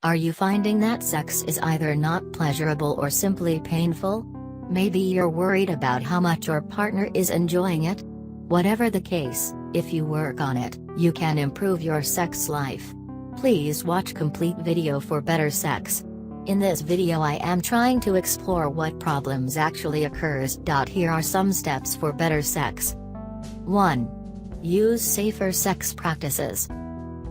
Are you finding that sex is either not pleasurable or simply painful? Maybe you're worried about how much your partner is enjoying it? Whatever the case, if you work on it, you can improve your sex life. Please watch complete video for better sex. In this video I am trying to explore what problems actually occurs. Here are some steps for better sex. 1. Use safer sex practices.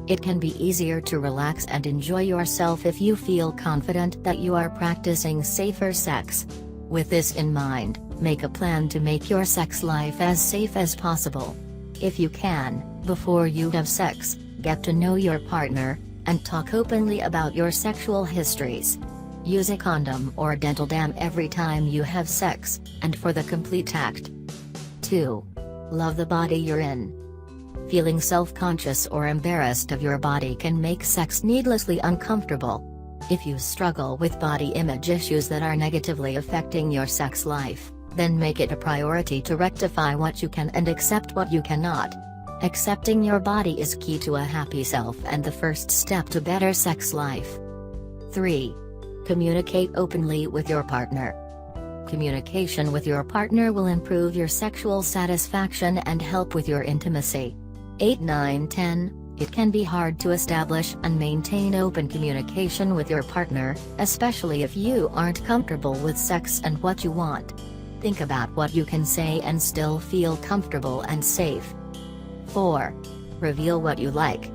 It can be easier to relax and enjoy yourself if you feel confident that you are practicing safer sex. With this in mind, make a plan to make your sex life as safe as possible. If you can, before you have sex, get to know your partner, and talk openly about your sexual histories. Use a condom or a dental dam every time you have sex, and for the complete act. 2. Love the body you're in. Feeling self-conscious or embarrassed of your body can make sex needlessly uncomfortable. If you struggle with body image issues that are negatively affecting your sex life, then make it a priority to rectify what you can and accept what you cannot. Accepting your body is key to a happy self and the first step to better sex life. 3. Communicate openly with your partner. Communication with your partner will improve your sexual satisfaction and help with your intimacy. 8, 9, 10. It can be hard to establish and maintain open communication with your partner, especially if you aren't comfortable with sex and what you want. Think about what you can say and still feel comfortable and safe. 4. Reveal what you like.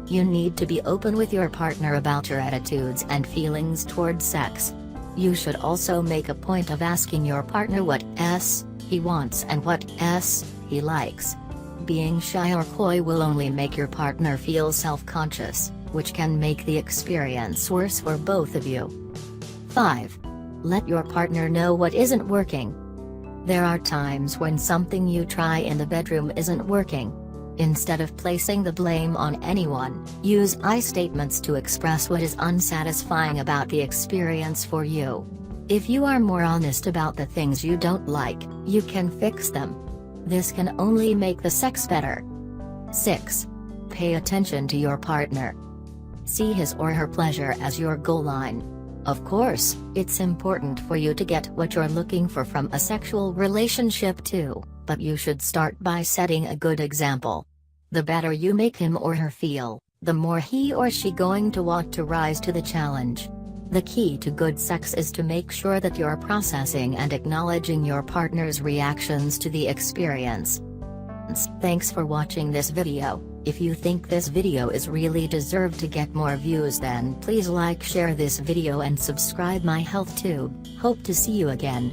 You need to be open with your partner about your attitudes and feelings toward sex. You should also make a point of asking your partner what he wants and what he likes. Being shy or coy will only make your partner feel self-conscious, which can make the experience worse for both of you. 5. Let your partner know what isn't working. There are times when something you try in the bedroom isn't working. Instead of placing the blame on anyone, use I statements to express what is unsatisfying about the experience for you. If you are more honest about the things you don't like, you can fix them. This can only make the sex better. 6. Pay attention to your partner. See his or her pleasure as your goal line. Of course, it's important for you to get what you're looking for from a sexual relationship too, but you should start by setting a good example. The better you make him or her feel, the more he or she going to want to rise to the challenge. The key to good sex is to make sure that you're processing and acknowledging your partner's reactions to the experience. Thanks for watching this video. If you think this video is really deserved to get more views, then please like, share this video and subscribe my health tube. Hope to see you again.